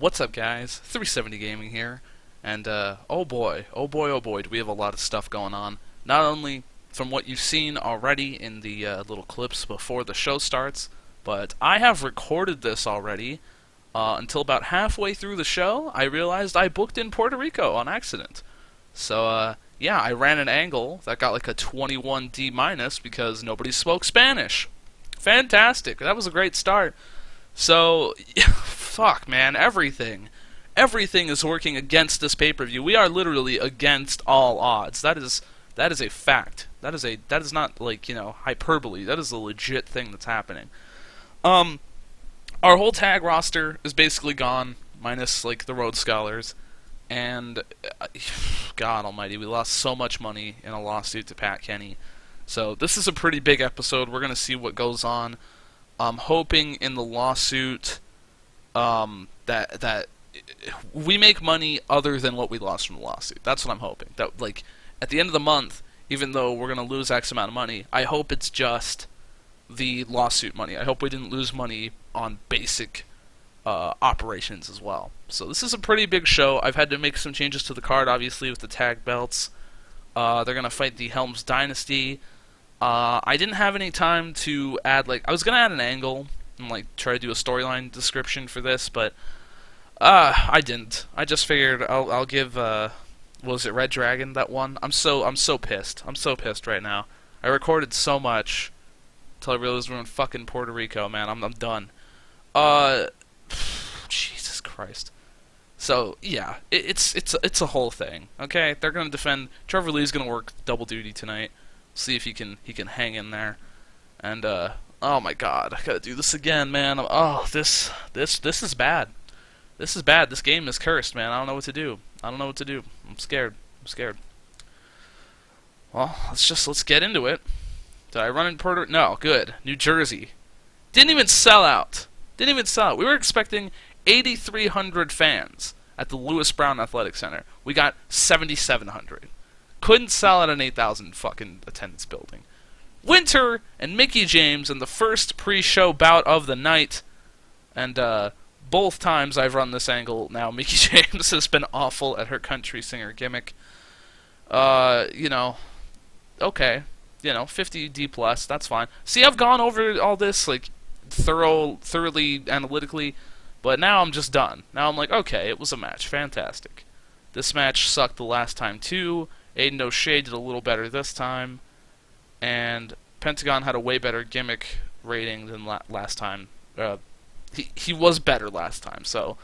What's up, guys? 370 Gaming here, and oh boy, do we have a lot of stuff going on. Not only from what you've seen already in the little clips before the show starts, but I have recorded this already. Until about halfway through the show, I realized I booked in Puerto Rico on accident. So, yeah, I ran an angle that got like a 21 D- because nobody spoke Spanish. Fantastic. That was a great start. So, fuck, man, everything is working against this pay-per-view. We are literally against all odds. That is a fact. That is not, like, hyperbole. That is a legit thing that's happening. Our whole tag roster is basically gone, minus, like, the Rhodes Scholars. And, God almighty, we lost so much money in a lawsuit to Pat Kenny. So, this is a pretty big episode. We're going to see what goes on. I'm hoping in the lawsuit that we make money other than what we lost from the lawsuit. That's what I'm hoping. That, like, at the end of the month, even though we're going to lose X amount of money, I hope it's just the lawsuit money. I hope we didn't lose money on basic operations as well. So this is a pretty big show. I've had to make some changes to the card, obviously, with the tag belts. They're going to fight the Helms Dynasty. I didn't have any time to add, like, I was going to add an angle and, like, try to do a storyline description for this, but I didn't. I just figured I'll give, what was it, Red Dragon, that one? I'm so pissed. I'm so pissed right now. I recorded so much until I realized we're in fucking Puerto Rico, man. I'm done. Jesus Christ. So, yeah, it's a whole thing, okay? They're going to defend. Trevor Lee's going to work double duty tonight. See if he can hang in there. And, oh my god, I gotta do this again, man. Oh, this is bad. This is bad. This game is cursed, man. I don't know what to do. I'm scared. Well, let's get into it. Did I run in Puerto? No, good. New Jersey. Didn't even sell out. We were expecting 8,300 fans at the Lewis Brown Athletic Center. We got 7,700. Couldn't sell at an 8,000 fucking attendance building. Winter and Mickie James in the first pre-show bout of the night. And both times I've run this angle now, Mickie James has been awful at her country singer gimmick. Okay. 50 D+, that's fine. See, I've gone over all this, like, thoroughly, analytically, but now I'm just done. Now I'm like, okay, it was a match. Fantastic. This match sucked the last time, too. Aiden O'Shea did a little better this time. And Pentagon had a way better gimmick rating than last time. He was better last time, so...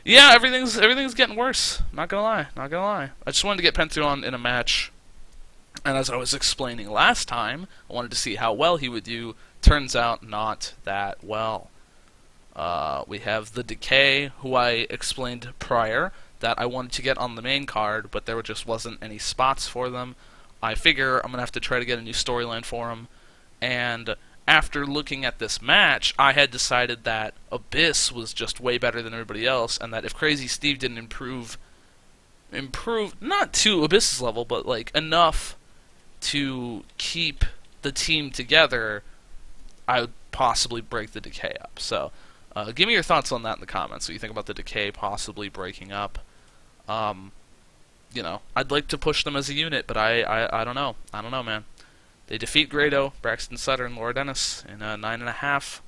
Yeah, everything's getting worse. Not gonna lie. I just wanted to get Pentagon in a match. And as I was explaining last time, I wanted to see how well he would do. Turns out, not that well. We have the Decay, who I explained prior, that I wanted to get on the main card, but there just wasn't any spots for them. I figure I'm going to have to try to get a new storyline for them. And after looking at this match, I had decided that Abyss was just way better than everybody else, and that if Crazy Steve didn't improve, not to Abyss's level, but like enough to keep the team together, I would possibly break the Decay up. So, give me your thoughts on that in the comments. What you think about the Decay possibly breaking up? I'd like to push them as a unit, but I don't know. I don't know, man. They defeat Grado, Braxton Sutter, and Laura Dennis in 9.5.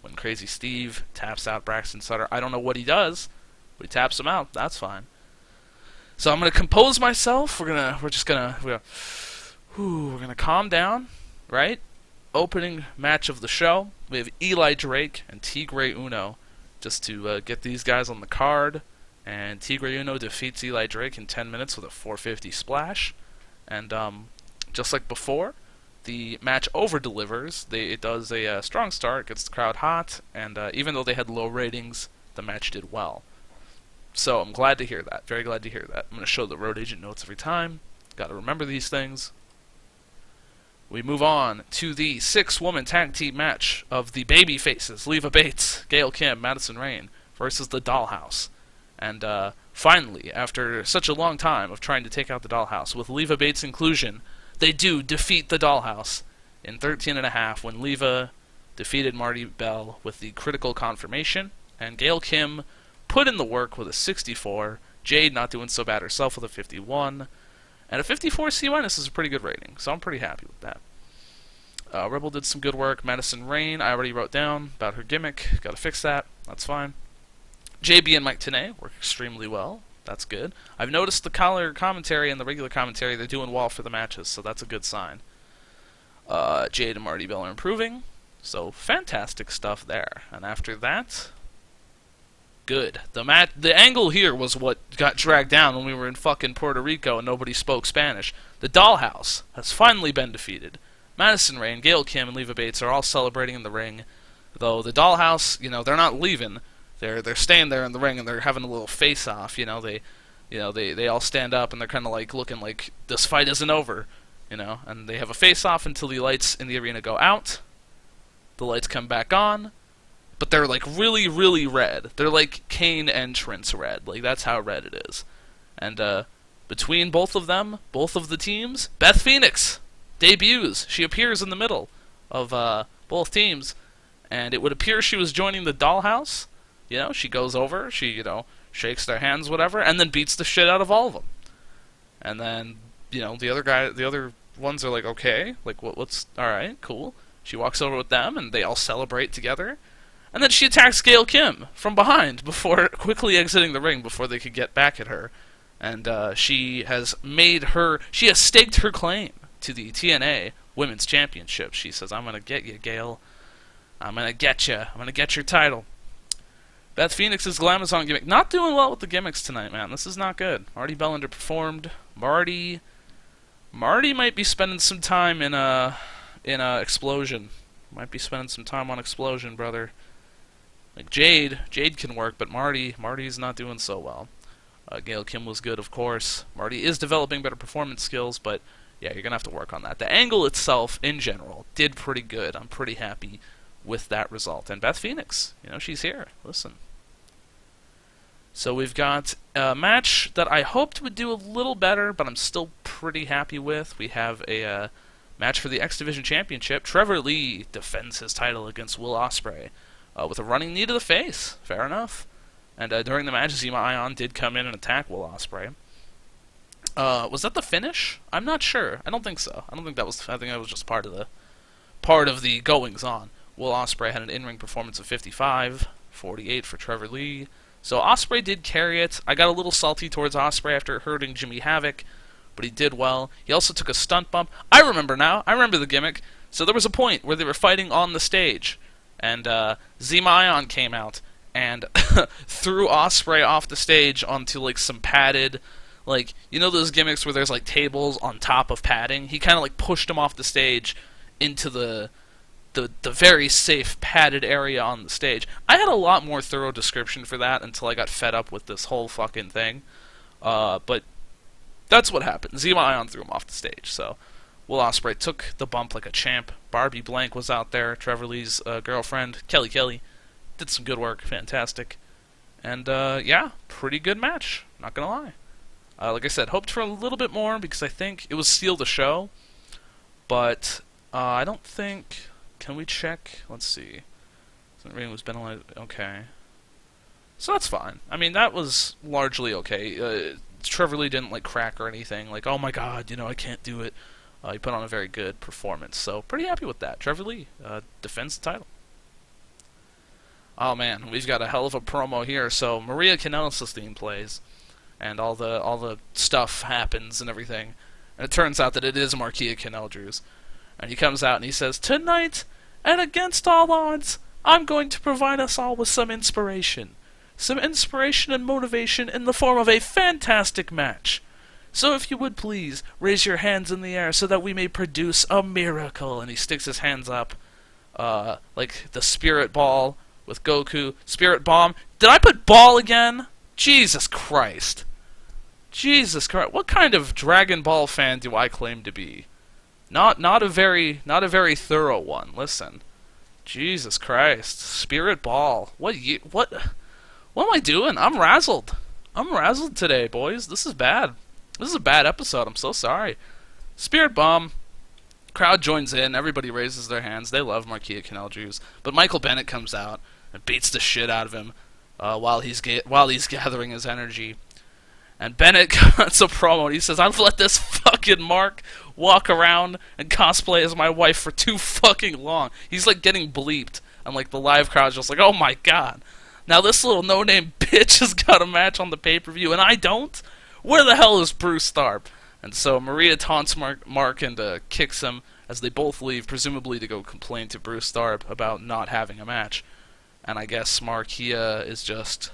When Crazy Steve taps out Braxton Sutter, I don't know what he does, but he taps him out. That's fine. So I'm gonna compose myself. We're gonna calm down, right? Opening match of the show. We have Eli Drake and Tigre Uno, just to get these guys on the card. And Tigre Uno defeats Eli Drake in 10 minutes with a 450 splash. And just like before, the match over-delivers. It does a strong start, gets the crowd hot, and even though they had low ratings, the match did well. So I'm glad to hear that. Very glad to hear that. I'm going to show the road agent notes every time. Got to remember these things. We move on to the 6-woman tag team match of the baby faces, Leva Bates, Gail Kim, Madison Rayne, versus the Dollhouse. And finally, after such a long time of trying to take out the Dollhouse, with Leva Bates' inclusion, they do defeat the Dollhouse in 13.5 when Leva defeated Marty Bell with the critical confirmation, and Gail Kim put in the work with a 64. Jade not doing so bad herself with a 51. And a 54 C- is a pretty good rating, so I'm pretty happy with that. Rebel did some good work. Madison Rain, I already wrote down about her gimmick. Gotta fix that. That's fine. JB and Mike Tenay work extremely well. That's good. I've noticed the color commentary and the regular commentary, they're doing well for the matches, so that's a good sign. Jade and Marty Bell are improving, so fantastic stuff there. And after that, good. The angle here was what got dragged down when we were in fucking Puerto Rico and nobody spoke Spanish. The Dollhouse has finally been defeated. Madison Rain, Gail Kim, and Leva Bates are all celebrating in the ring, though the Dollhouse, they're not leaving. They're staying there in the ring and they're having a little face-off. They all stand up and they're kind of like looking like this fight isn't over, and they have a face-off until the lights in the arena go out. The lights come back on, but they're like really, really red. They're like Kane entrance red. Like that's how red it is. And between both of them, both of the teams, Beth Phoenix debuts. She appears in the middle of both teams, and it would appear she was joining the Dollhouse. She goes over, she shakes their hands, whatever, and then beats the shit out of all of them. And then the other ones are like, okay, like what's all right, cool. She walks over with them, and they all celebrate together. And then she attacks Gail Kim from behind before quickly exiting the ring before they could get back at her. And she has staked her claim to the TNA Women's Championship. She says, I'm going to get you, Gail. I'm going to get you. I'm going to get your title. Beth Phoenix's Glamazon gimmick. Not doing well with the gimmicks tonight, man. This is not good. Marty Bell underperformed. Marty might be spending some time in Explosion. Might be spending some time on Explosion, brother. Like Jade can work, but Marty's not doing so well. Gail Kim was good, of course. Marty is developing better performance skills, but yeah, you're going to have to work on that. The angle itself, in general, did pretty good. I'm pretty happy with that result. And Beth Phoenix, she's here. Listen. So we've got a match that I hoped would do a little better, but I'm still pretty happy with. We have a match for the X Division Championship. Trevor Lee defends his title against Will Ospreay with a running knee to the face. Fair enough. And during the match, Zema Ion did come in and attack Will Ospreay. Was that the finish? I'm not sure. I don't think so. I think that was just part of the goings on. Will Ospreay had an in-ring performance of 55, 48 for Trevor Lee. So Ospreay did carry it. I got a little salty towards Ospreay after hurting Jimmy Havoc, but he did well. He also took a stunt bump. I remember now. I remember the gimmick. So there was a point where they were fighting on the stage, and Zema Ion came out and threw Ospreay off the stage onto like some padded, like those gimmicks where there's like tables on top of padding. He kind of like pushed him off the stage into the very safe padded area on the stage. I had a lot more thorough description for that until I got fed up with this whole fucking thing. But that's what happened. Zema Ion threw him off the stage. So Will Ospreay took the bump like a champ. Barbie Blank was out there. Trevor Lee's girlfriend, Kelly, did some good work. Fantastic. And yeah, pretty good match. Not gonna lie. Like I said, hoped for a little bit more because I think it was steal the show. But I don't think... Can we check? Let's see. Rating was penalized. Okay. So that's fine. I mean, that was largely okay. Trevor Lee didn't like crack or anything. Like, oh my god, I can't do it. He put on a very good performance. So pretty happy with that. Trevor Lee defends the title. Oh man, we've got a hell of a promo here. So Maria Kanellis' theme plays, and all the stuff happens and everything. And it turns out that it is Marquia Kanell-Drews. And he comes out and he says, tonight, and against all odds, I'm going to provide us all with some inspiration. Some inspiration and motivation in the form of a fantastic match. So if you would please, raise your hands in the air so that we may produce a miracle. And he sticks his hands up, like the spirit ball with Goku. Spirit bomb. Did I put ball again? Jesus Christ. Jesus Christ. What kind of Dragon Ball fan do I claim to be? Not a very thorough one. Listen, Jesus Christ, Spirit Ball. What am I doing? I'm razzled. I'm razzled today, boys. This is bad. This is a bad episode. I'm so sorry. Spirit Bomb, crowd joins in. Everybody raises their hands. They love Marquia Canal Juice. But Michael Bennett comes out and beats the shit out of him while he's gathering his energy. And Bennett cuts a promo and he says, "I've let this fucking Mark walk around and cosplay as my wife for too fucking long." He's like getting bleeped, and like the live crowd's just like, "Oh my god. Now this little no-name bitch has got a match on the pay-per-view and I don't? Where the hell is Bruce Tharp?" And so Maria taunts Mark and kicks him as they both leave, presumably to go complain to Bruce Tharp about not having a match. And I guess Marquia is just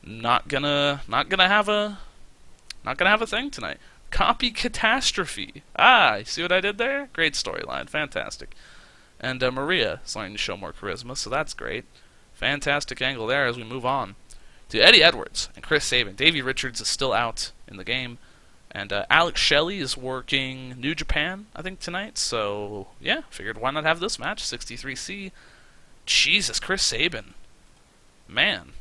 not gonna have a thing tonight. Copy catastrophe. Ah, you see what I did there? Great storyline, fantastic. And Maria is starting to show more charisma, so that's great. Fantastic angle there as we move on to Eddie Edwards and Chris Sabin. Davey Richards is still out in the game, and Alex Shelley is working New Japan, I think, tonight. So yeah, figured why not have this match? 63C. Jesus, Chris Sabin, man.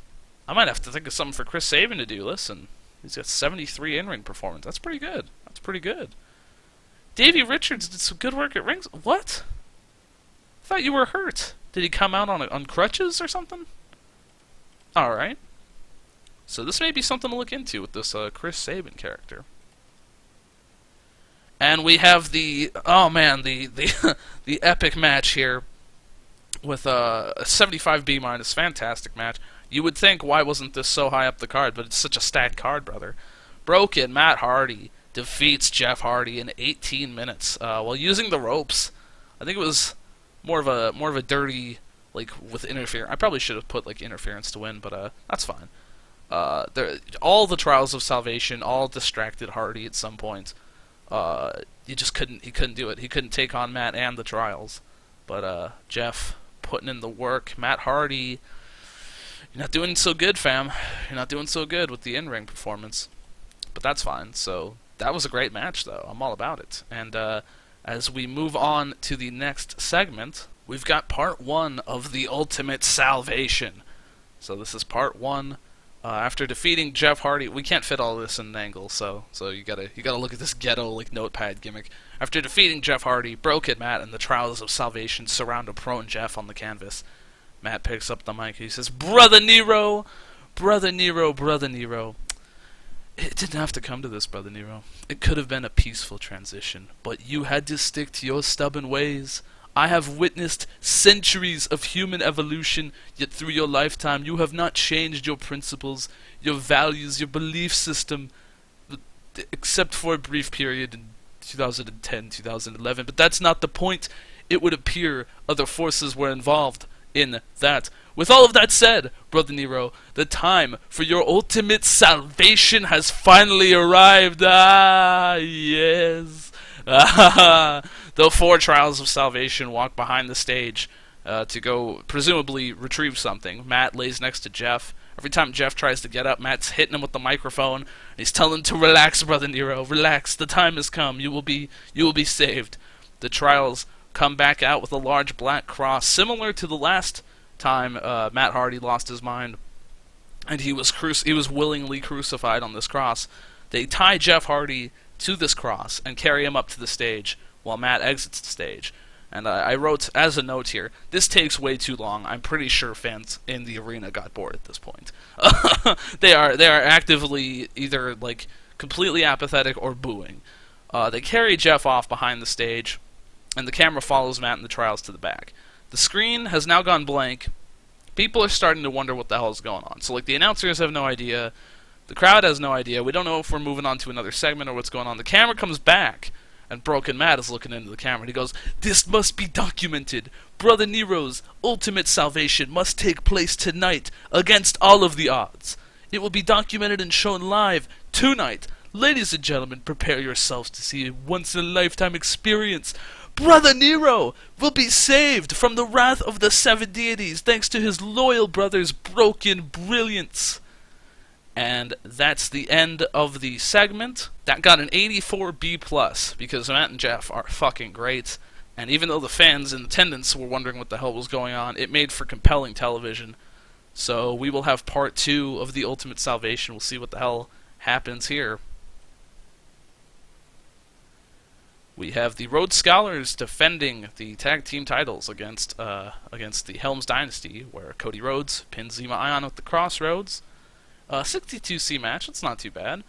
I might have to think of something for Chris Sabin to do. Listen, he's got 73 in-ring performance. That's pretty good. That's pretty good. Davey Richards did some good work at rings. What? I thought you were hurt. Did he come out on crutches or something? Alright. So this may be something to look into with this Chris Sabin character. And we have the the epic match here with a 75B minus. Fantastic match. You would think, why wasn't this so high up the card? But it's such a stacked card, brother. Broken Matt Hardy defeats Jeff Hardy in 18 minutes while using the ropes. I think it was more of a dirty, like, with interference. I probably should have put like interference to win, but that's fine. All the Trials of Salvation all distracted Hardy at some point. He couldn't do it. He couldn't take on Matt and the Trials. But Jeff putting in the work. Matt Hardy, you're not doing so good, fam. You're not doing so good with the in-ring performance. But that's fine. So that was a great match, though. I'm all about it. And as we move on to the next segment, we've got part 1 of the Ultimate Salvation. So this is part 1. After defeating Jeff Hardy, we can't fit all this in an angle, so you gotta look at this ghetto like notepad gimmick. After defeating Jeff Hardy, Broken Matt and the Trials of Salvation surround a prone Jeff on the canvas. Matt picks up the mic. He says, "Brother Nero, Brother Nero, Brother Nero. It didn't have to come to this, Brother Nero. It could have been a peaceful transition, but you had to stick to your stubborn ways. I have witnessed centuries of human evolution, yet through your lifetime you have not changed your principles, your values, your belief system, except for a brief period in 2010, 2011. But that's not the point. It would appear other forces were involved in that. With all of that said, Brother Nero, the time for your ultimate salvation has finally arrived. Ah, yes. The 4 Trials of Salvation walk behind the stage to go presumably retrieve something. Matt lays next to Jeff. Every time Jeff tries to get up, Matt's hitting him with the microphone. And he's telling him to relax, Brother Nero. Relax. The time has come. You will be saved. The Trials come back out with a large black cross, similar to the last time Matt Hardy lost his mind, and he was willingly crucified on this cross. They tie Jeff Hardy to this cross and carry him up to the stage while Matt exits the stage. And I wrote as a note here, this takes way too long. I'm pretty sure fans in the arena got bored at this point. They are actively either like completely apathetic or booing. They carry Jeff off behind the stage, and the camera follows Matt and the Trials to the back. The screen has now gone blank. People are starting to wonder what the hell is going on. So like the announcers have no idea. The crowd has no idea. We don't know if we're moving on to another segment or what's going on. The camera comes back, and Broken Matt is looking into the camera, and he goes, "This must be documented. Brother Nero's ultimate salvation must take place tonight against all of the odds. It will be documented and shown live tonight. Ladies and gentlemen, prepare yourselves to see a once-in-a-lifetime experience. Brother Nero will be saved from the wrath of the 7 deities thanks to his loyal brother's broken brilliance." And that's the end of the segment. That got an 84B+, because Matt and Jeff are fucking great. And even though the fans in attendance were wondering what the hell was going on, it made for compelling television. So we will have part 2 of the Ultimate Salvation. We'll see what the hell happens here. We have the Rhodes Scholars defending the tag team titles against the Helms Dynasty, where Cody Rhodes pins Zema Ion with the Crossroads. 62C match, it's not too bad.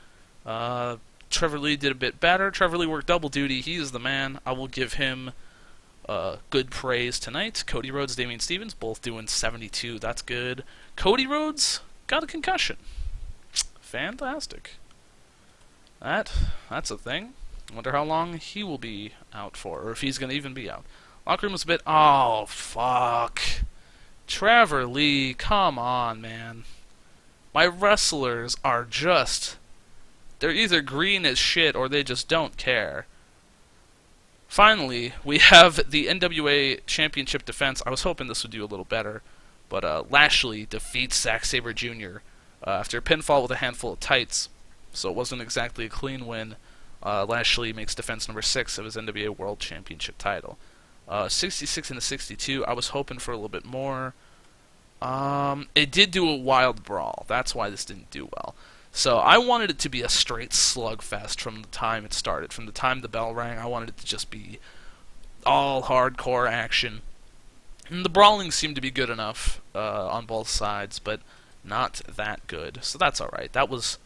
Trevor Lee did a bit better. Trevor Lee worked double duty. He is the man. I will give him good praise tonight. Cody Rhodes, Damian Stevens, both doing 72. That's good. Cody Rhodes got a concussion. Fantastic. That's a thing. Wonder how long he will be out for, or if he's going to even be out. Locker room was a bit... Oh, fuck. Trevor Lee, come on, man. My wrestlers are just... They're either green as shit or they just don't care. Finally, we have the NWA Championship defense. I was hoping this would do a little better, but Lashley defeats Zack Sabre Jr. After a pinfall with a handful of tights, so it wasn't exactly a clean win. Lashley makes defense number 6 of his NWA World Championship title. 66 and a 62. I was hoping for a little bit more. It did do a wild brawl. That's why this didn't do well. So I wanted it to be a straight slugfest from the time it started. From the time the bell rang, I wanted it to just be all hardcore action. And the brawling seemed to be good enough on both sides, but not that good. So that's alright. That was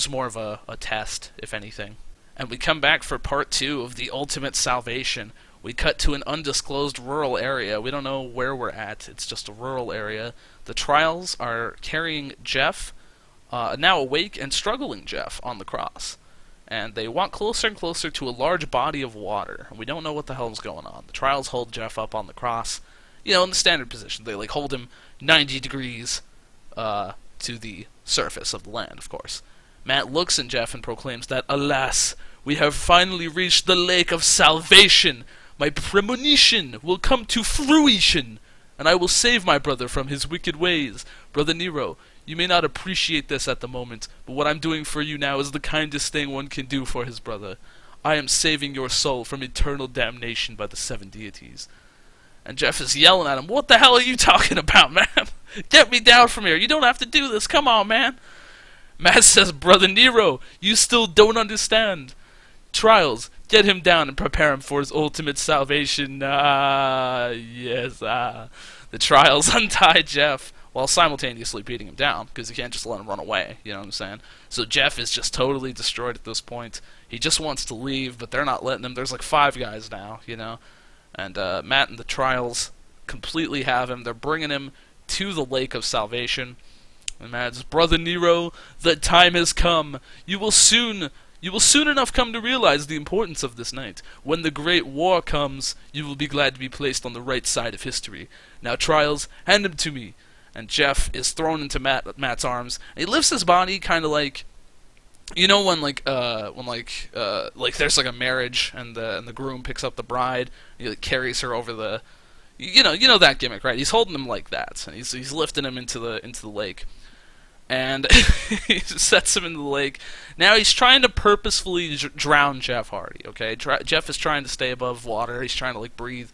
more of a test, if anything. And we come back for part 2 of the Ultimate Salvation. We cut to an undisclosed rural area. We don't know where we're at. It's just a rural area. The Trials are carrying Jeff, now awake and struggling Jeff, on the cross. And they walk closer and closer to a large body of water. We don't know what the hell's going on. The Trials hold Jeff up on the cross, in the standard position. They hold him 90 degrees to the surface of the land, of course. Matt looks at Jeff and proclaims that, "Alas, we have finally reached the lake of salvation. My premonition will come to fruition, and I will save my brother from his wicked ways. Brother Nero, you may not appreciate this at the moment, but what I'm doing for you now is the kindest thing one can do for his brother. I am saving your soul from eternal damnation by the 7 deities." And Jeff is yelling at him, "What the hell are you talking about, man? Get me down from here. You don't have to do this. Come on, man." Matt says, "Brother Nero, you still don't understand. Trials, get him down and prepare him for his ultimate salvation." Yes. The Trials untie Jeff while simultaneously beating him down, because you can't just let him run away, you know what I'm saying? So Jeff is just totally destroyed at this point. He just wants to leave, but they're not letting him. There's like 5 guys now, And Matt and the Trials completely have him. They're bringing him to the Lake of Salvation. And Matt says, "Brother Nero, the time has come. You will soon enough come to realize the importance of this night. When the Great War comes, you will be glad to be placed on the right side of history. Now, Trials, hand him to me." And Jeff is thrown into Matt's arms. And he lifts his body kind of like, when there's like a marriage and the groom picks up the bride, and he carries her over the, that gimmick, right? He's holding him like that, and he's lifting him into the lake. And he sets him into the lake. Now he's trying to purposefully drown Jeff Hardy, okay? Jeff is trying to stay above water. He's trying to, breathe.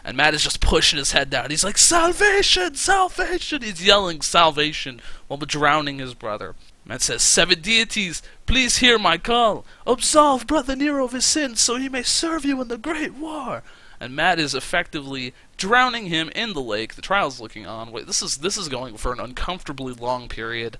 And Matt is just pushing his head down. He's like, "Salvation! Salvation!" He's yelling salvation while drowning his brother. Matt says, "7 deities, please hear my call. Absolve Brother Nero of his sins so he may serve you in the Great War." And Matt is effectively drowning him in the lake. The Trial's looking on. Wait, this is going for an uncomfortably long period,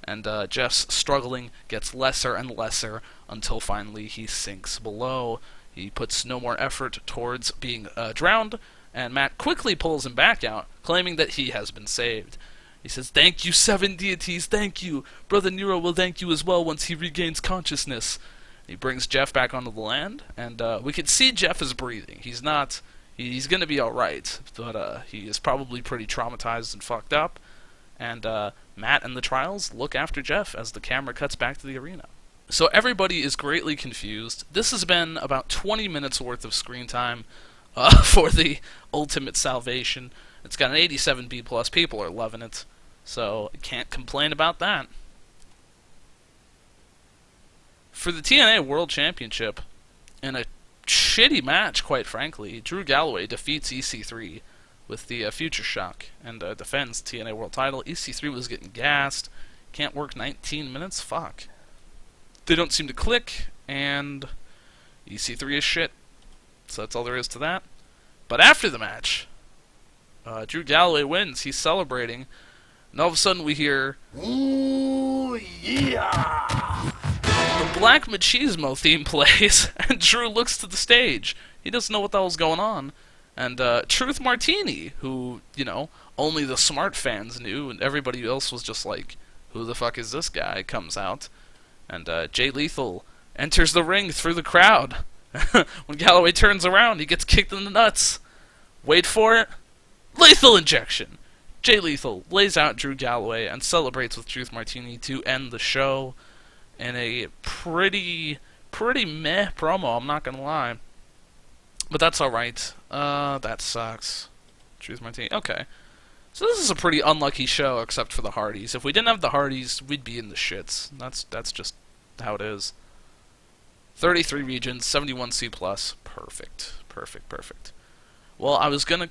and Jeff's struggling gets lesser and lesser until finally he sinks below. He puts no more effort towards being drowned, and Matt quickly pulls him back out, claiming that he has been saved. He says, "Thank you, 7 deities, thank you. Brother Nero will thank you as well once he regains consciousness." He brings Jeff back onto the land, and we can see Jeff is breathing. He's going to be alright, but he is probably pretty traumatized and fucked up. And Matt and the Trials look after Jeff as the camera cuts back to the arena. So everybody is greatly confused. This has been about 20 minutes worth of screen time for the Ultimate Salvation. It's got an 87 B+. People are loving it, so I can't complain about that. For the TNA World Championship, in a shitty match, quite frankly, Drew Galloway defeats EC3 with the Future Shock and defends TNA World title. EC3 was getting gassed. Can't work 19 minutes? Fuck. They don't seem to click, and EC3 is shit. So that's all there is to that. But after the match, Drew Galloway wins. He's celebrating. And all of a sudden we hear, "Ooh, yeah!" The Black Machismo theme plays, and Drew looks to the stage. He doesn't know what the hell's going on. And Truth Martini, who, only the smart fans knew, and everybody else was just like, who the fuck is this guy, comes out. And Jay Lethal enters the ring through the crowd. When Galloway turns around, he gets kicked in the nuts. Wait for it. Lethal injection. Jay Lethal lays out Drew Galloway and celebrates with Truth Martini to end the show in a pretty meh promo, I'm not gonna lie. But that's alright. That sucks. Truth Martini. Okay. So this is a pretty unlucky show, except for the Hardys. If we didn't have the Hardys, we'd be in the shits. That's just how it is. 33 regions, 71 C+. Perfect. Well, I was gonna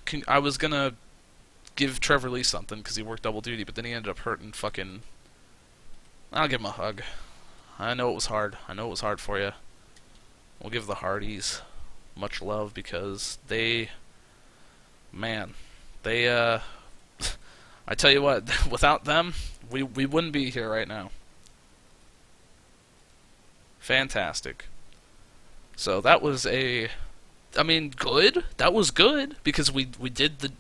give Trevor Lee something because he worked double duty, but then he ended up hurting fucking. I'll give him a hug. I know it was hard. I know it was hard for you. We'll give the Hardys much love because they, I tell you what, without them, we wouldn't be here right now. Fantastic. So that was good. That was good because we did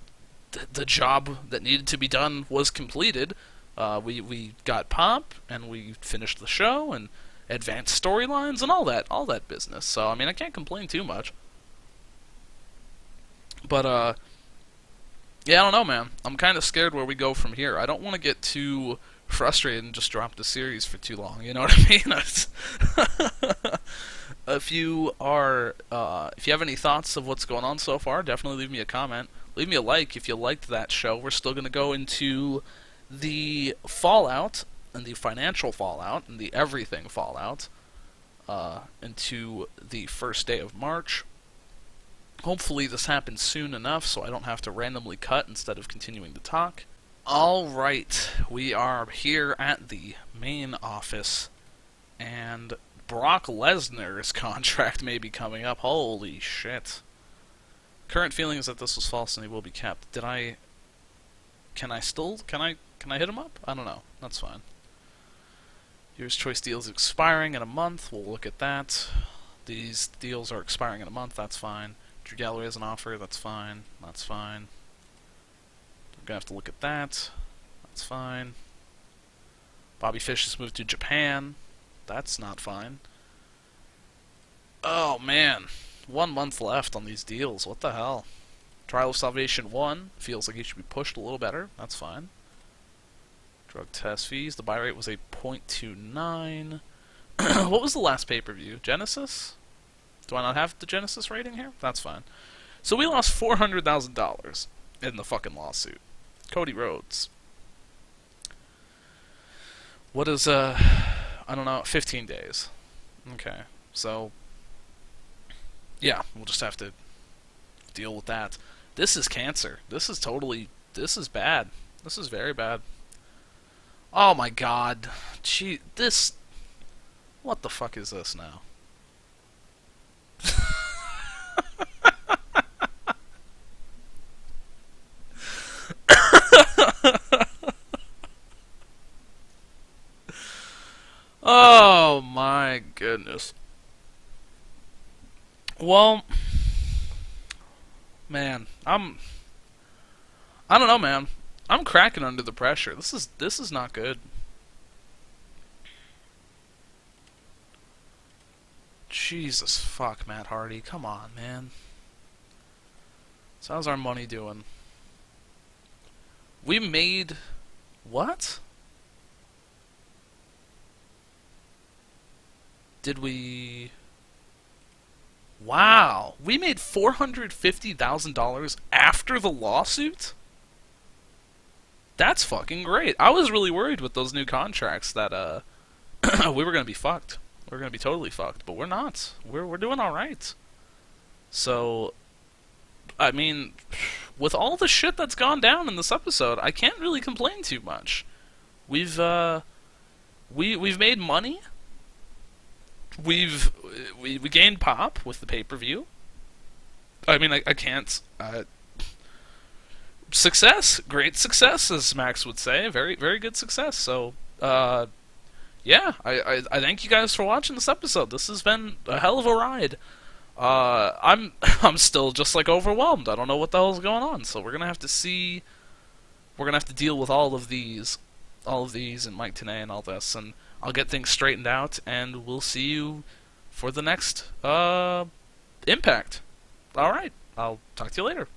the job that needed to be done was completed. We got pop and we finished the show and advanced storylines and all that business. So I can't complain too much. But yeah, I don't know, man. I'm kind of scared where we go from here. I don't want to get too frustrated and just drop the series for too long. You know what I mean? If you have any thoughts of what's going on so far, definitely leave me a comment. Leave me a like if you liked that show. We're still going to go into the fallout, and the financial fallout, and the everything fallout, into the first day of March. Hopefully this happens soon enough so I don't have to randomly cut instead of continuing to talk. Alright, we are here at the main office, and Brock Lesnar's contract may be coming up. Holy shit. Current feeling is that this was false and he will be kept. Can I hit him up? I don't know. That's fine. Year's Choice deals expiring in a month. We'll look at that. These deals are expiring in a month. That's fine. Drew Galloway has an offer. That's fine. That's fine. We're gonna have to look at that. That's fine. Bobby Fish has moved to Japan. That's not fine. Oh man, 1 month left on these deals. What the hell? Trial of Salvation 1 feels like he should be pushed a little better. That's fine. Drug test fees. The buy rate was a 0.29. What was the last pay-per-view? Genesis? Do I not have the Genesis rating here? That's fine. So we lost $400,000 in the fucking lawsuit. Cody Rhodes. What is, I don't know, 15 days. Okay, so, yeah, we'll just have to deal with that. This is cancer. This is bad. This is very bad. Oh my god. Gee, what the fuck is this now? Oh my goodness. Well, man, I don't know, man. I'm cracking under the pressure. This is not good. Jesus fuck, Matt Hardy. Come on, man. So how's our money doing? We made... what? Did we... Wow. We made $450,000 after the lawsuit? That's fucking great. I was really worried with those new contracts that, we were gonna be fucked. We're gonna be totally fucked, but we're not. We're doing alright. So, I mean, with all the shit that's gone down in this episode, I can't really complain too much. We've made money. we gained pop with the pay-per-view. I mean, I can't. Success, great success, as Max would say. Very, very good success. So, yeah, I thank you guys for watching this episode. This has been a hell of a ride. I'm I'm still just like overwhelmed. I don't know what the hell's going on. So we're gonna have to see. We're gonna have to deal with all of these, and Mike Tenay and all this, and I'll get things straightened out, and we'll see you for the next Impact. All right, I'll talk to you later.